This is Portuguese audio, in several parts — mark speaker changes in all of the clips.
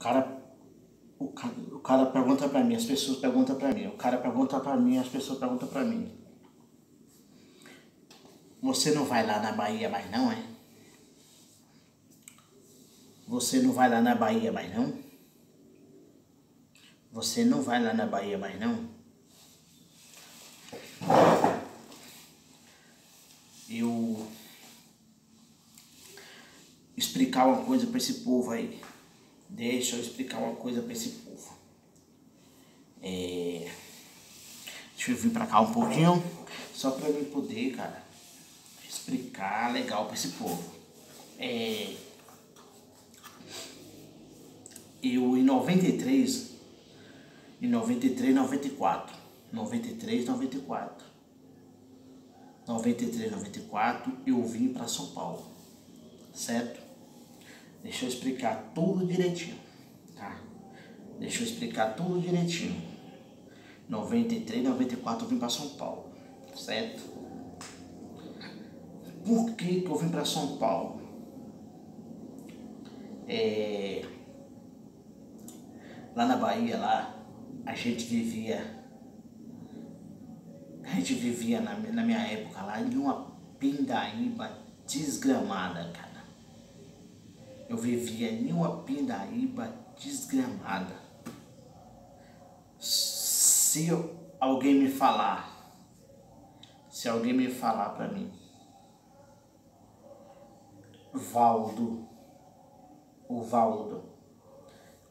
Speaker 1: cara, o cara pergunta pra mim, as pessoas perguntam pra mim, o cara pergunta pra mim, as pessoas perguntam pra mim. Você não vai lá na Bahia mais não, é? Você não vai lá na Bahia mais não? Você não vai lá na Bahia mais não? Eu explicar uma coisa pra esse povo aí. Deixa eu explicar uma coisa pra esse povo. Deixa eu vir pra cá um pouquinho, só pra eu poder, cara, explicar legal pra esse povo. Eu em 93, 94, 94, eu vim para São Paulo, certo? Deixa eu explicar tudo direitinho, tá? Deixa eu explicar tudo direitinho. 93, 94 eu vim para São Paulo, certo? Por que eu vim para São Paulo? Lá na Bahia, lá, a gente vivia na minha época lá em uma pindaíba desgramada, cara. Eu vivia em uma pindaíba desgramada. Se alguém me falar pra mim, Valdo,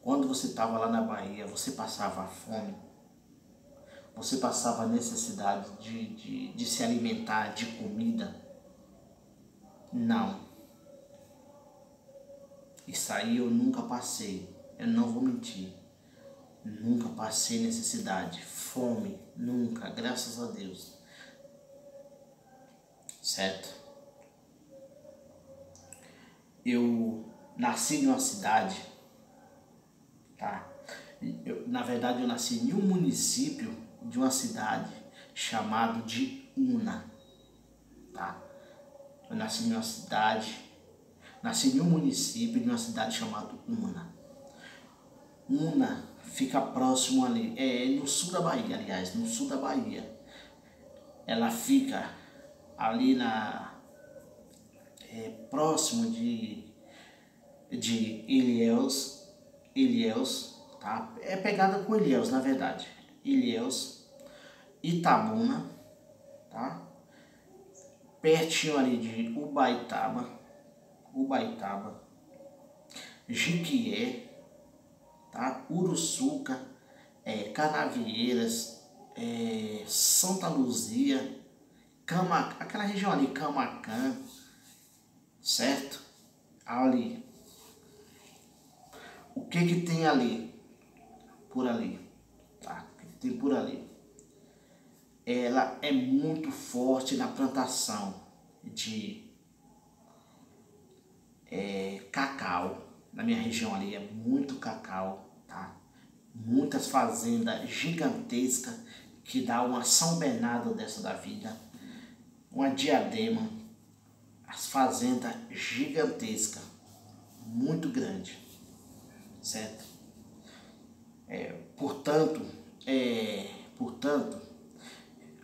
Speaker 1: quando você estava lá na Bahia, você passava fome, você passava necessidade de se alimentar de comida? Não. Isso aí eu nunca passei, eu não vou mentir. Nunca passei necessidade, fome, nunca, graças a Deus. Certo? Eu nasci em uma cidade, tá? Na verdade, eu nasci em um município de uma cidade chamado de Una, tá? Eu nasci em uma cidade, nasci em um município de uma cidade chamada Una. Una fica próximo ali, no sul da Bahia, aliás, no sul da Bahia. Ela fica ali próximo de Ilhéus, tá? É pegada com Ilhéus, na verdade. Ilhéus, Itabuna, tá? Pertinho ali de Ubaitaba, Jiquié, tá? Uruçuca, Canavieiras, Santa Luzia, aquela região ali, Camaquã, certo? Ali. O que tem ali? Por ali, tá? O que tem por ali? Ela é muito forte na plantação de cacau. Na minha região ali é muito cacau, tá? Muitas fazendas gigantescas que dá uma São Bernardo dessa da vida, uma Diadema, as fazendas gigantescas, muito grande, certo? Portanto,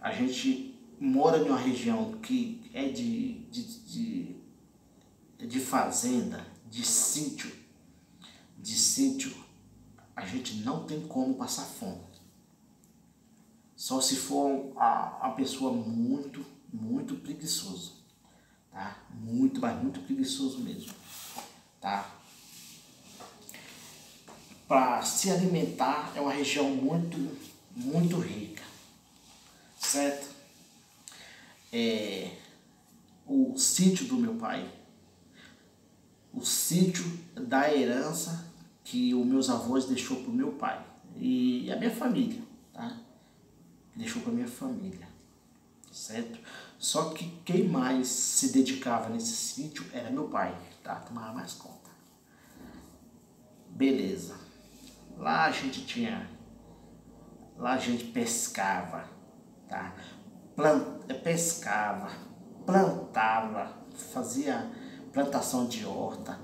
Speaker 1: a gente mora em uma região que é de fazenda, de sítio, a gente não tem como passar fome. Só se for a pessoa muito preguiçosa, tá? Mas muito preguiçoso mesmo, tá? Para se alimentar é uma região muito rica, certo? O sítio do meu pai, o sítio da herança que os meus avós deixou para o meu pai e a minha família, tá? Deixou para minha família, certo? Só que quem mais se dedicava nesse sítio era meu pai, tá? Tomava mais conta. Beleza. Lá a gente pescava, tá? Pescava, plantava, fazia plantação de horta,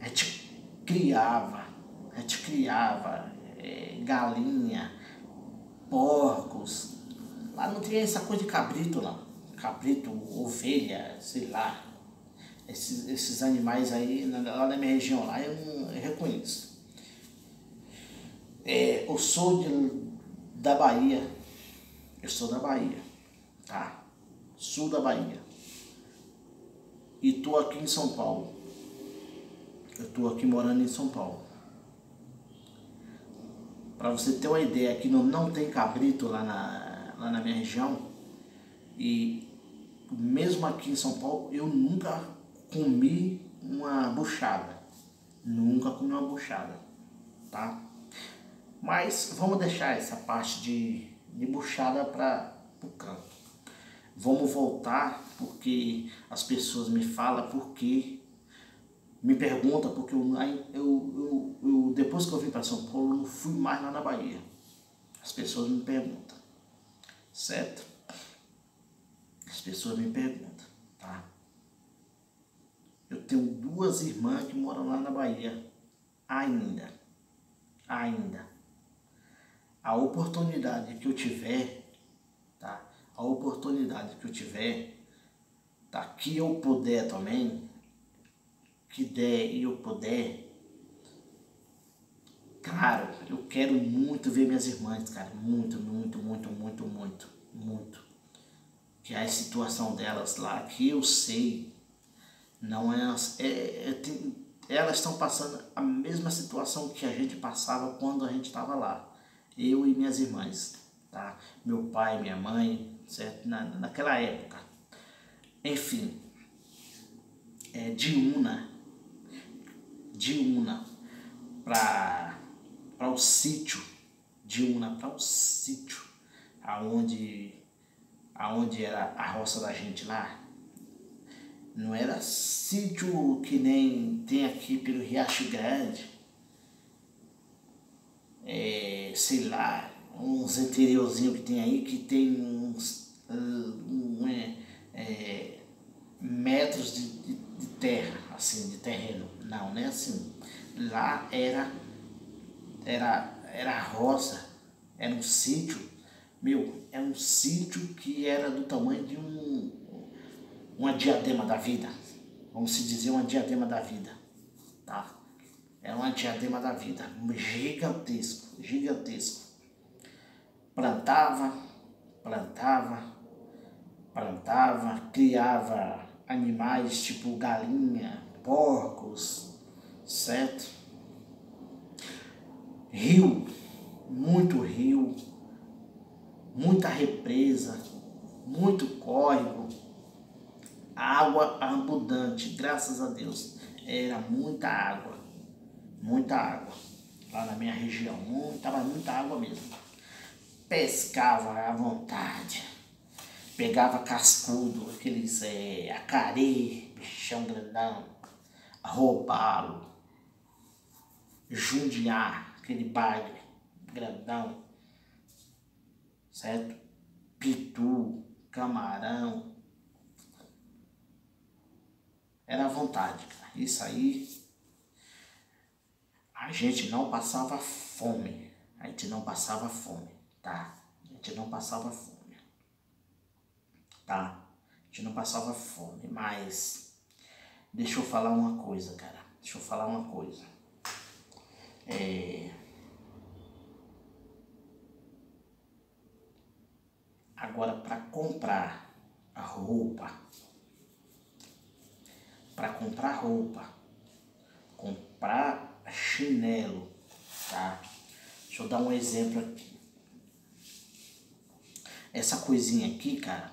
Speaker 1: a gente criava A gente criava galinha, porcos. Lá não tinha essa coisa de cabrito, não. Cabrito, ovelha, sei lá. Esses animais aí, lá na minha região, lá eu não reconheço. Eu sou da Bahia. Eu sou da Bahia, tá? Sul da Bahia. E tô aqui em São Paulo. Eu tô aqui morando em São Paulo. Para você ter uma ideia, aqui não tem cabrito lá na minha região. E mesmo aqui em São Paulo, eu nunca comi uma buchada. Nunca comi uma buchada, tá? Mas vamos deixar essa parte de buchada para o canto. Vamos voltar porque as pessoas me falam porque me perguntam porque eu depois que eu vim para São Paulo eu não fui mais lá na Bahia. As pessoas me perguntam, certo? As pessoas me perguntam, tá? Eu tenho 2 irmãs que moram lá na Bahia ainda. A oportunidade que eu tiver, tá? A oportunidade que eu tiver, tá? Que eu puder também, que der e eu puder, claro, eu quero muito ver minhas irmãs, cara, muito. Que a situação delas lá, que eu sei, não é, elas estão passando a mesma situação que a gente passava quando a gente estava lá. Eu e minhas irmãs, tá? Meu pai, minha mãe, certo? Naquela época. Enfim, de Una para o sítio, de Una para o sítio, aonde era a roça da gente lá. Não era sítio que nem tem aqui pelo Riacho Grande, sei lá, uns interiorzinhos que tem aí que tem uns metros de terra, assim, de terreno. Não é assim. Lá era roça, era um sítio, era um sítio que era do tamanho de uma diadema da vida, vamos se dizer uma diadema da vida, tá? Era uma diadema da vida, gigantesco. Plantava, criava animais tipo galinha, porcos, certo? Muito rio, muita represa, muito córrego, água abundante, graças a Deus. Era muita água lá na minha região, muita água mesmo. Pescava à vontade, pegava cascudo, aqueles acari, bichão grandão, roubalo, jundiar, aquele bagre grandão, certo? Pitu, camarão, era à vontade, cara. Isso aí, a gente não passava fome, tá? A gente não passava fome, tá? A gente não passava fome, mas deixa eu falar uma coisa, cara. Agora, para comprar roupa, comprar chinelo, tá? Deixa eu dar um exemplo aqui. Essa coisinha aqui, cara,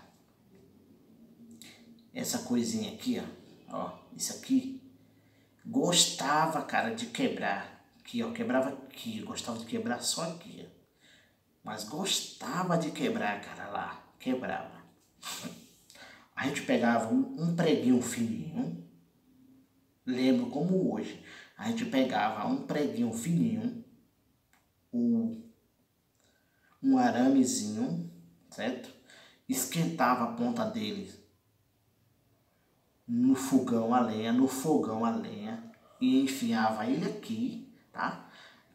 Speaker 1: ó, isso aqui, gostava, cara, de quebrar. Aqui, ó, quebrava aqui, eu gostava de quebrar só aqui, ó. Mas gostava de quebrar, cara, lá, quebrava. A gente pegava um preguinho fininho, lembro como hoje, a gente pegava um preguinho fininho, um aramezinho, certo? Esquentava a ponta dele no fogão a lenha, e enfiava ele aqui, tá?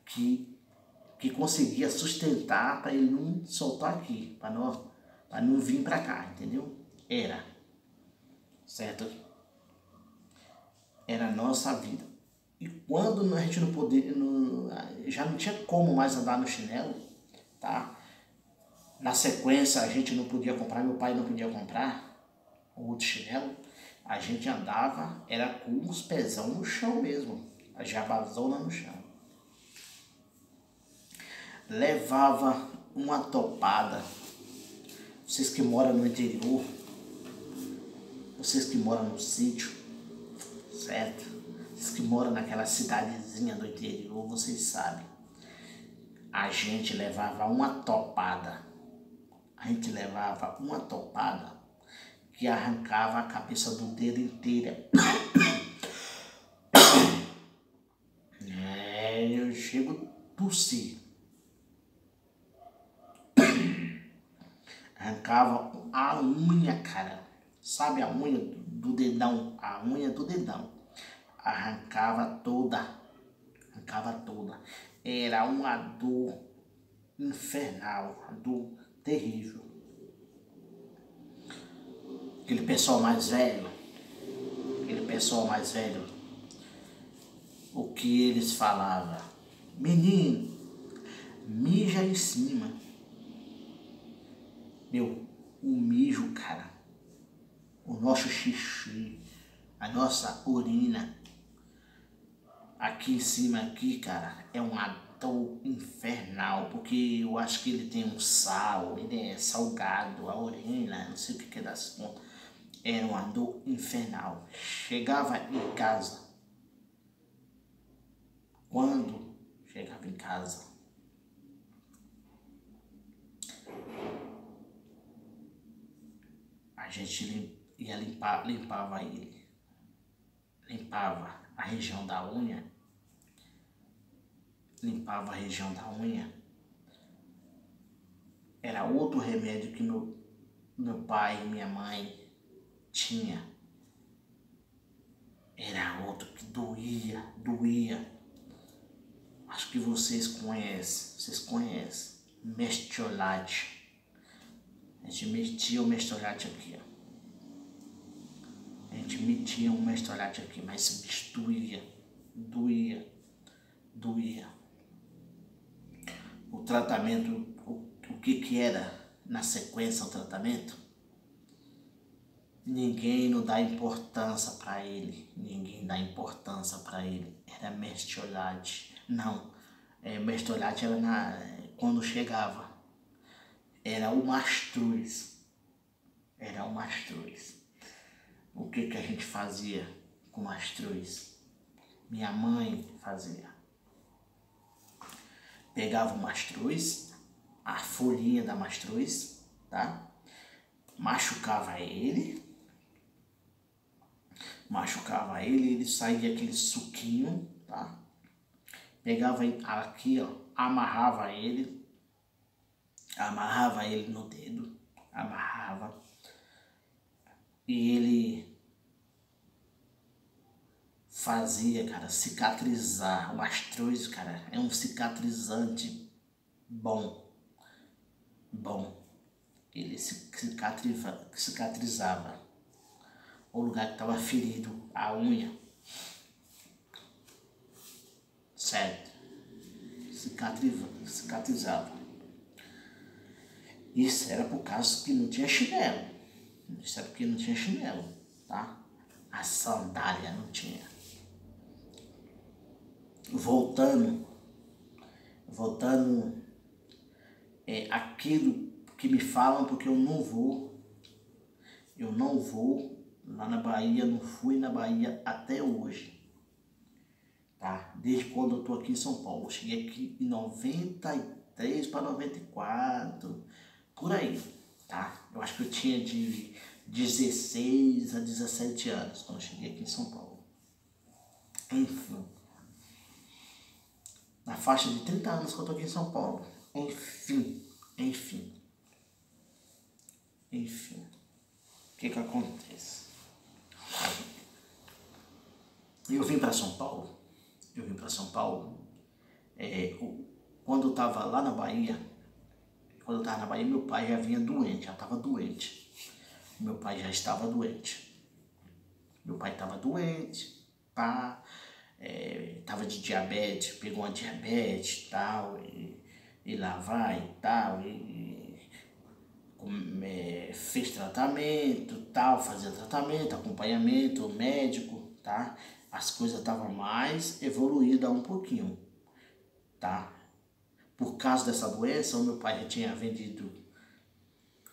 Speaker 1: que conseguia sustentar para ele não soltar aqui, para não vir para cá, entendeu? Era, certo? Era a nossa vida. E quando a gente não podia, já não tinha como mais andar no chinelo, tá? Na sequência a gente não podia comprar, meu pai não podia comprar o outro chinelo, a gente andava, era com os pezão no chão mesmo, a jabazona no chão. Levava uma topada. Vocês que moram no interior, vocês que moram no sítio, certo? Vocês que moram naquela cidadezinha do interior, vocês sabem. A gente levava uma topada. A gente levava uma topada que arrancava a cabeça do dedo inteira. Eu chego a tossir. Arrancava a unha, cara. Sabe a unha do dedão? A unha do dedão. Arrancava toda. Arrancava toda. Era uma dor infernal. Uma dor terrível. Aquele pessoal mais velho. O que eles falavam? Menino, mija em cima. Meu, o mijo, cara, o nosso xixi, a nossa urina, aqui em cima, aqui, cara, é uma dor infernal, porque eu acho que ele tem um sal, ele é salgado, a urina, não sei o que é das contas. Era uma dor infernal. Chegava em casa, quando chegava em casa, a gente limpava ele, limpava a região da unha, Era outro remédio que meu pai e minha mãe tinha. Era outro que doía. Acho que vocês conhecem, Mertiolate. A gente metia o Mertiolate aqui, ó. A gente metia um Mertiolate aqui, mas doía. O tratamento, o que era na sequência o tratamento? Ninguém não dá importância para ele. Era Mertiolate. Não, Mertiolate era quando chegava. Era o mastruz. O que a gente fazia com mastruz? Minha mãe fazia. Pegava o mastruz, a folhinha da mastruz, tá? Machucava ele, ele saía aquele suquinho, tá? Pegava aqui, ó, amarrava ele no dedo, e ele fazia, cara, cicatrizar. O mastruz, cara, é um cicatrizante bom. Ele cicatrizava o lugar que estava ferido, a unha, certo? Cicatrizava. Isso era por causa que não tinha chinelo. Tá? A sandália não tinha. Voltando, aquilo que me falam, porque eu não vou lá na Bahia, não fui na Bahia até hoje, tá? Desde quando eu tô aqui em São Paulo, eu cheguei aqui em 93 para 94, por aí, tá? Eu acho que eu tinha de 16 a 17 anos quando eu cheguei aqui em São Paulo. Enfim, na faixa de 30 anos que eu tô aqui em São Paulo. Enfim. O que acontece? Eu vim para São Paulo Quando eu estava lá na Bahia, meu pai já vinha doente, já estava doente. Meu pai já estava doente. Meu pai estava doente, pá, estava de diabetes, pegou uma diabetes e tal, e lá vai e tal, fez tratamento, tal, fazia tratamento, acompanhamento médico, tá? As coisas estavam mais evoluídas um pouquinho, tá? Por causa dessa doença, o meu pai já tinha vendido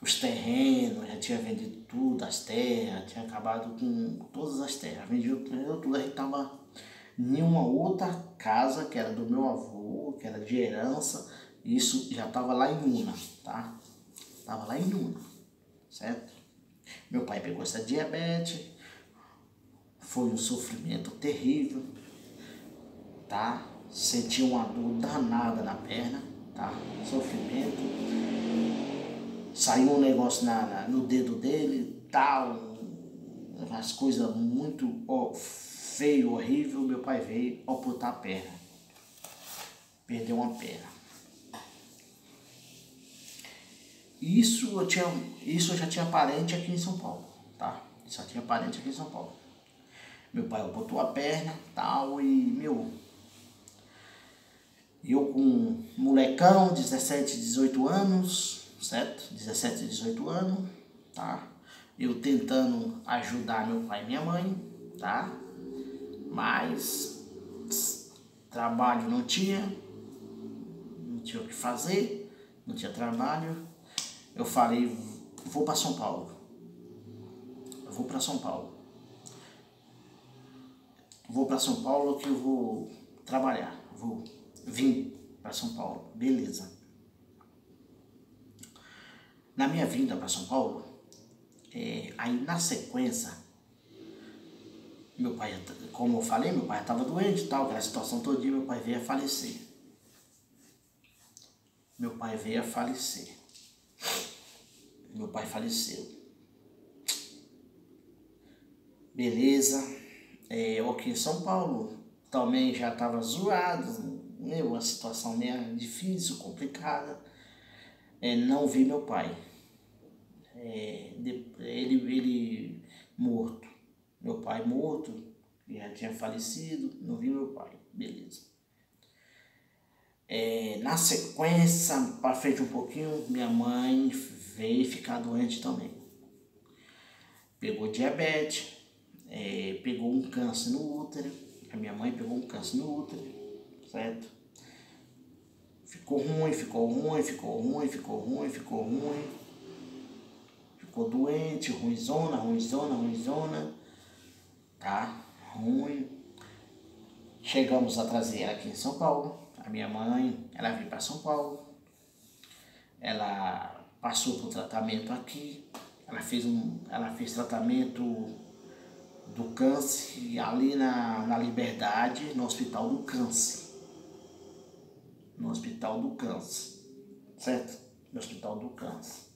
Speaker 1: os terrenos, já tinha vendido tudo, as terras, tinha acabado com todas as terras, vendeu tudo, a gente estava em uma outra casa que era do meu avô, que era de herança, isso já estava lá em Una, tá? Estava lá em Una, certo? Meu pai pegou essa diabetes, foi um sofrimento terrível, tá? Senti uma dor danada na perna, tá? Sofrimento. Saiu um negócio no dedo dele, tal, as coisas muito feio, horrível. Meu pai veio amputar a perna, perdeu uma perna. Isso eu já tinha parente aqui em São Paulo, tá? Só tinha parente aqui em São Paulo. Meu pai amputou a perna, tal, e eu com um molecão, 17, 18 anos, certo? 17, 18 anos, tá? Eu tentando ajudar meu pai e minha mãe, tá? Mas trabalho não tinha o que fazer, não tinha trabalho. Eu falei, vou para São Paulo. Eu vou para São Paulo. Vou para São Paulo que eu vou trabalhar. Vou vir para São Paulo. Beleza. Na minha vinda para São Paulo, aí na sequência, meu pai, como eu falei, meu pai estava doente e tal, aquela situação todinha, meu pai veio a falecer. Meu pai veio a falecer. Meu pai faleceu. Beleza. Eu aqui em São Paulo também já estava zoado, uma situação meio difícil, complicada. Não vi meu pai. Ele morto. Meu pai morto, já tinha falecido, não vi meu pai. Beleza. Na sequência, para frente um pouquinho, minha mãe veio ficar doente também. Pegou diabetes, pegou um câncer no útero. A minha mãe pegou um câncer no útero, certo? Ficou ruim, ficou doente, ruimzona, tá? Ruim. Chegamos a trazer ela aqui em São Paulo. A minha mãe, ela veio para São Paulo. Ela passou por tratamento aqui. Ela fez tratamento do câncer ali na Liberdade, no Hospital do Câncer. No Hospital do Câncer, certo? No Hospital do Câncer.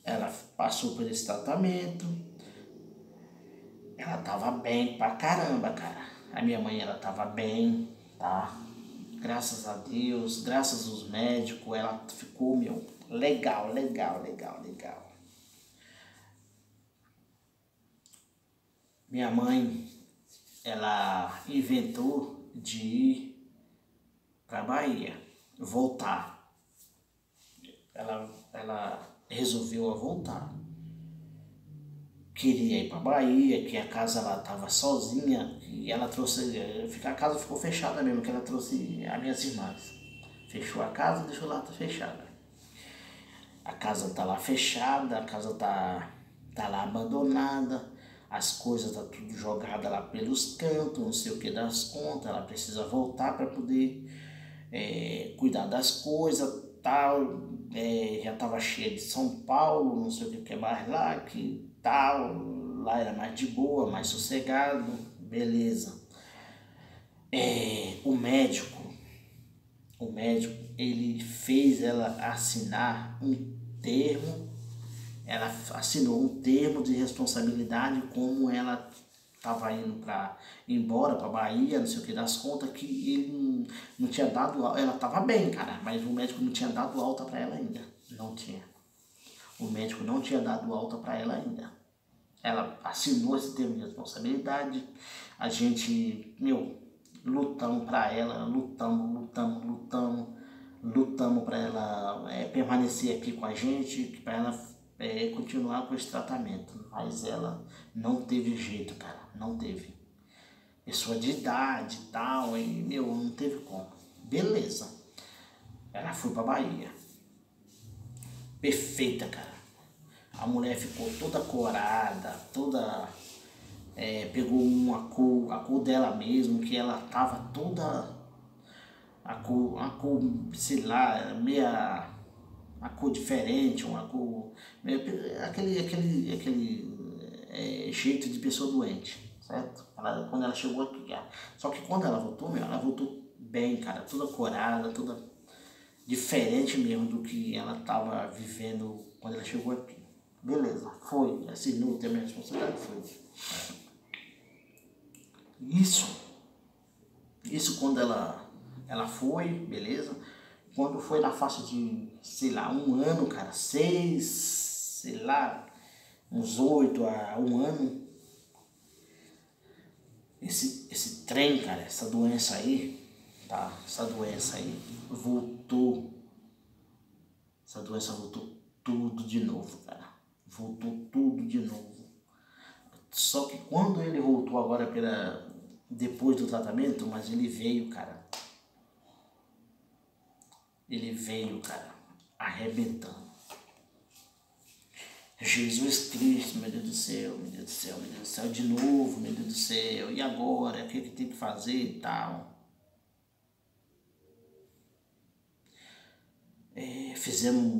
Speaker 1: Ela passou por esse tratamento. Ela tava bem pra caramba, cara. A minha mãe, ela tava bem, tá? Graças a Deus, graças aos médicos, ela ficou, legal. Minha mãe, ela inventou de ir pra Bahia, voltar. Ela resolveu voltar. Queria ir pra Bahia, que a casa ela tava sozinha, e ela trouxe, a casa ficou fechada mesmo, que ela trouxe as minhas irmãs. Fechou a casa e deixou lá fechada. A casa tá lá fechada, a casa tá lá abandonada, as coisas tá tudo jogada lá pelos cantos, não sei o que das contas, ela precisa voltar para poder cuidar das coisas, tal, já tava cheia de São Paulo, não sei o que mais lá, que tal, lá era mais de boa, mais sossegado, beleza. O médico, ele fez ela assinar um termo, ela assinou um termo de responsabilidade como ela tava indo para embora para Bahia, não sei o que das contas, que ele não tinha dado alta. Ela tava bem, cara, mas o médico não tinha dado alta para ela ainda. Não tinha. O médico não tinha dado alta para ela ainda. Ela assinou esse termo de responsabilidade. A gente, lutamos para ela, lutamos para ela permanecer aqui com a gente, para ela continuar com esse tratamento. Mas ela não teve jeito, cara, não teve. Pessoa de idade e tal, e não teve como. Beleza. Ela foi pra Bahia. Perfeita, cara. A mulher ficou toda corada, toda. Pegou a cor dela mesmo, que ela tava toda. A cor, sei lá, meia. A cor diferente, uma cor. Aquele jeito de pessoa doente, certo? Quando ela chegou aqui, cara. Só que quando ela voltou, ela voltou bem, cara, toda corada, toda diferente mesmo do que ela tava vivendo quando ela chegou aqui. Beleza, foi, assinou, tem a minha responsabilidade, foi. Isso quando ela foi, beleza? Quando foi na faixa de, sei lá, 1 ano, cara, 6, sei lá, uns 8 a 1 ano, esse trem, cara, essa doença aí, tá? Essa doença aí voltou. Essa doença voltou tudo de novo, cara. Voltou tudo de novo. Só que quando ele voltou agora depois do tratamento, mas ele veio, cara. Ele veio, cara, arrebentando. Jesus Cristo, meu Deus do céu, meu Deus do céu, meu Deus do céu, de novo, meu Deus do céu, e agora? O que tem que fazer e tal? Fizemos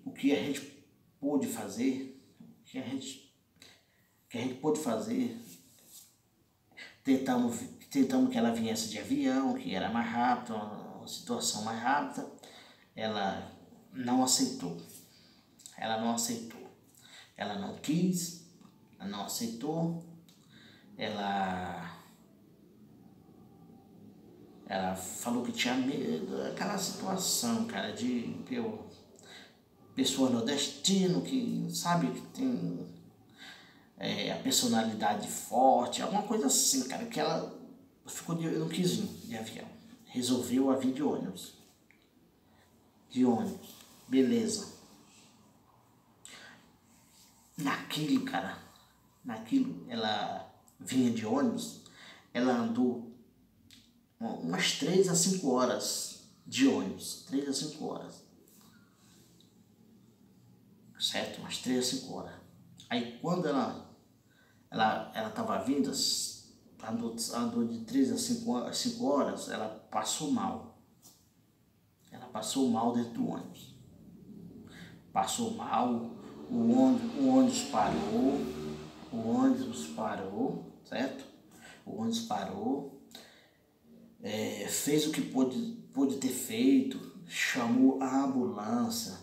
Speaker 1: o que a gente pôde fazer, que a gente pôde fazer. Tentamos que ela viesse de avião, que era mais rápido, uma situação mais rápida. Ela não aceitou. Ela não aceitou. Ela não quis, ela não aceitou. Ela falou que tinha medo, aquela situação, cara, de pessoa nordestina que sabe que tem a personalidade forte, alguma coisa assim, cara, que ela não quis vir de avião. Resolveu a vir de ônibus. Beleza. Naquilo, ela vinha de ônibus, ela andou umas 3 a 5 horas de ônibus, 3 a 5 horas. Certo? Umas 3 a 5 horas. Aí quando ela estava vindo, andou de 3 a 5 horas, ela passou mal. Ela passou mal dentro do ônibus. Passou mal, o ônibus parou, certo? O ônibus parou, fez o que pôde ter feito, chamou a ambulância.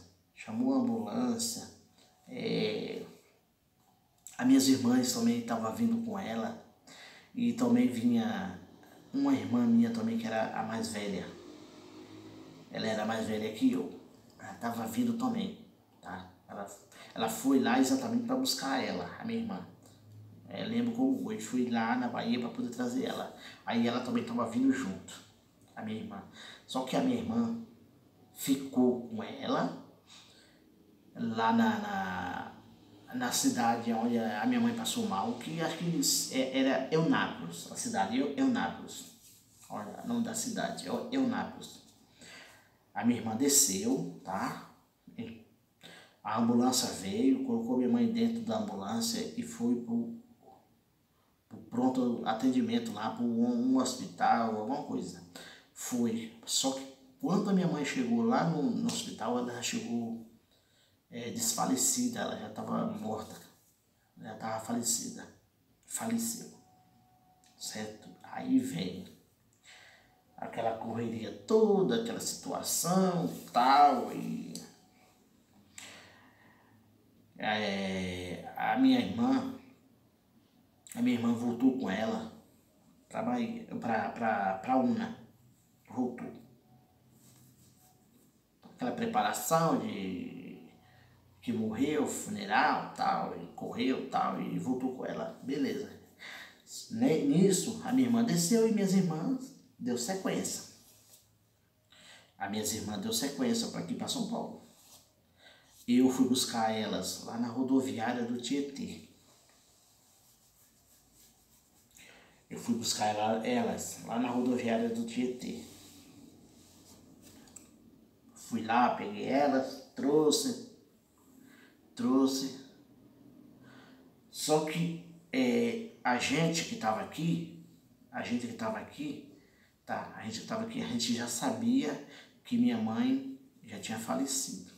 Speaker 1: As minhas irmãs também estavam vindo com ela, e também vinha uma irmã minha também, que era a mais velha. Ela era mais velha que eu. Ela estava vindo também, tá? Ela foi lá exatamente para buscar ela, a minha irmã. Lembro como hoje, fui lá na Bahia para poder trazer ela. Aí ela também estava vindo junto, a minha irmã. Só que a minha irmã ficou com ela lá na cidade onde a minha mãe passou mal, que acho que era Eunápolis, a cidade Eunápolis. Olha o nome da cidade, Eunápolis. A minha irmã desceu, tá? A ambulância veio, colocou minha mãe dentro da ambulância e foi pro pronto atendimento lá, para um hospital, alguma coisa. Foi. Só que quando a minha mãe chegou lá no hospital, ela já chegou desfalecida, ela já estava morta, já estava falecida. Faleceu. Certo? Aí vem aquela correria toda, aquela situação tal, e A minha irmã voltou com ela pra Bahia, pra Una, voltou. Aquela preparação de que morreu, funeral, tal, e correu, tal, e voltou com ela, beleza. Nisso, a minha irmã desceu e minhas irmãs deu sequência. As minhas irmãs deu sequência para aqui para São Paulo. Eu fui buscar elas lá na rodoviária do Tietê. Eu fui buscar elas lá na rodoviária do Tietê. Fui lá, peguei elas, trouxe. Só que a gente que estava aqui, tá? A gente que estava aqui, a gente já sabia que minha mãe já tinha falecido.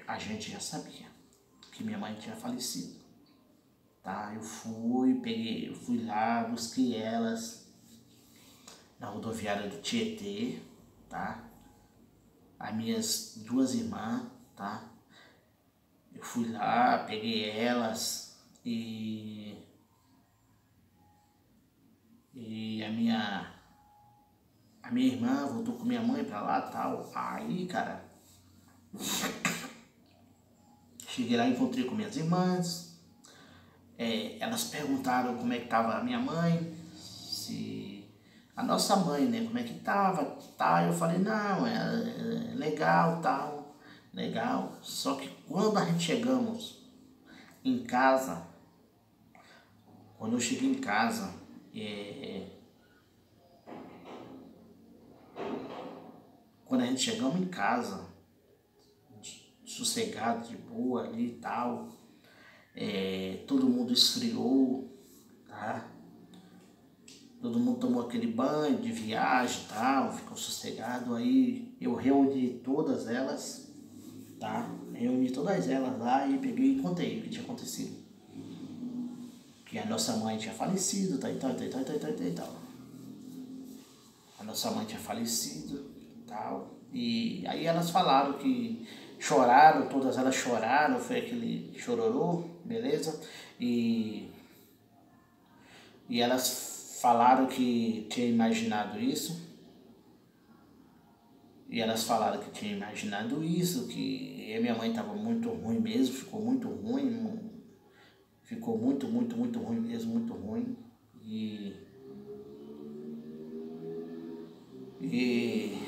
Speaker 1: A gente já sabia que minha mãe tinha falecido. Tá? Eu fui lá, busquei elas na rodoviária do Tietê, tá? As minhas duas irmãs, tá? Eu fui lá, peguei elas e a minha irmã voltou com minha mãe pra lá, tal. Aí, cara, cheguei lá, encontrei com minhas irmãs. Elas perguntaram como é que tava a minha mãe, se a nossa mãe, né, como é que tava, tá? Eu falei, não, é legal, tal, legal. Só que quando a gente chegamos em casa, quando eu cheguei em casa, quando a gente chegamos em casa, sossegado, de boa ali e tal, todo mundo esfriou, tá? Todo mundo tomou aquele banho de viagem e tal, ficou sossegado. Aí eu reuni todas elas, tá? Reuni todas elas lá e peguei e contei o que tinha acontecido. Que a nossa mãe tinha falecido, tal, tal, tal, tal, tal, tal, tal. A nossa mãe tinha falecido, tal. E aí elas falaram que choraram, todas elas choraram, foi aquele chororô, beleza? E elas falaram que tinha imaginado isso. E elas falaram que tinha imaginado isso, que a minha mãe estava muito ruim mesmo, ficou muito ruim, ficou muito ruim mesmo, muito ruim. E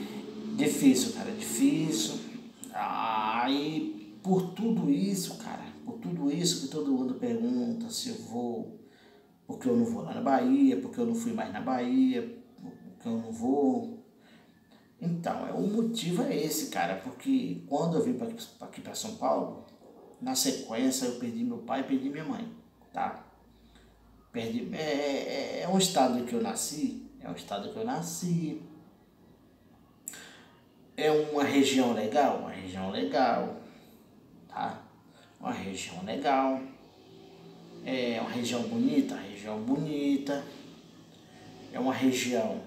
Speaker 1: difícil, cara, difícil. Aí, por tudo isso, cara, por tudo isso que todo mundo pergunta se eu vou, porque eu não vou lá na Bahia, porque eu não fui mais na Bahia, porque eu não vou. Então, o motivo é esse, cara, porque quando eu vim aqui para São Paulo, na sequência eu perdi meu pai e perdi minha mãe, tá? Perdi, é um estado que eu nasci, é uma região legal, tá? Uma região legal, é uma região bonita, é uma região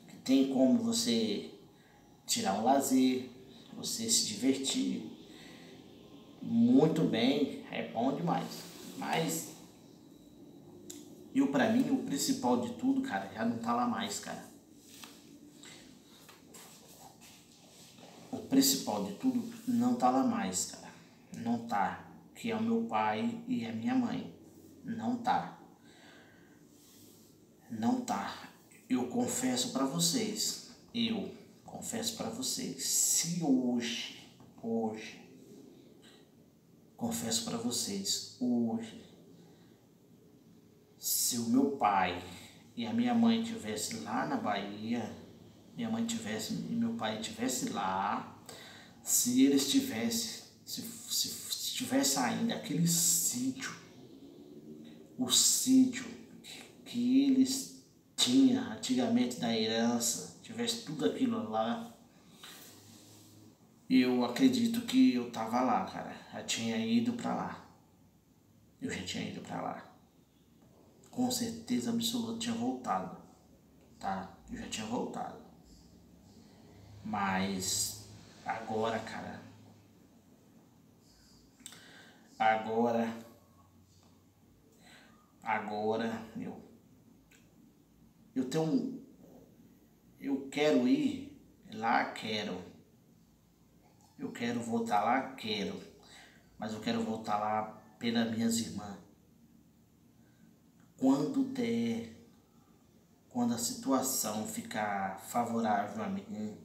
Speaker 1: que tem como você tirar um lazer, você se divertir muito bem, é bom demais. Mas pra mim, o principal de tudo, cara, já não tá lá mais, cara. O principal de tudo não tá lá mais, cara. Não tá. Que é o meu pai e a minha mãe. Não tá. Não tá. Eu confesso pra vocês. Se hoje, confesso pra vocês, hoje, se o meu pai e a minha mãe estivesse lá na Bahia, e meu pai estivesse lá, se eles tivessem, se tivesse ainda aquele sítio, o sítio que eles tinham antigamente da herança, tivesse tudo aquilo lá, eu acredito que eu tava lá, cara. Eu já tinha ido pra lá. Com certeza absoluta tinha voltado, tá? Eu já tinha voltado. Mas agora, cara, agora eu tenho, eu quero ir lá, eu quero voltar lá, mas eu quero voltar lá pelas minhas irmãs. Quando der, quando a situação ficar favorável a mim,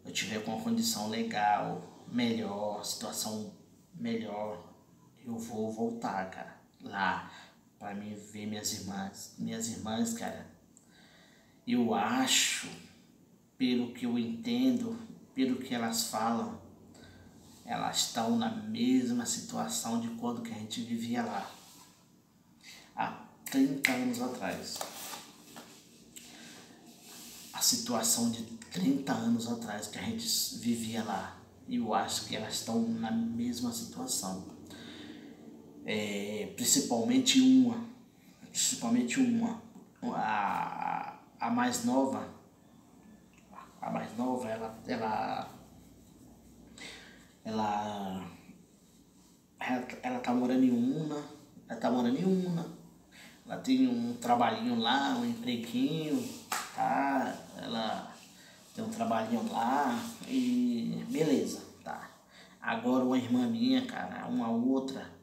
Speaker 1: eu tiver com uma condição legal, melhor, situação melhor, eu vou voltar, cara, lá para mim ver minhas irmãs. Minhas irmãs, cara, eu acho, pelo que eu entendo, pelo que elas falam, elas estão na mesma situação de quando que a gente vivia lá, há 30 anos atrás. A situação de 30 anos atrás que a gente vivia lá. E eu acho que elas estão na mesma situação. Principalmente uma. A mais nova, ela tá morando em Una, ela tem um trabalhinho lá, um empreguinho, tá? Ela tem um trabalhinho lá e beleza, tá? Agora uma irmã minha, cara, uma outra,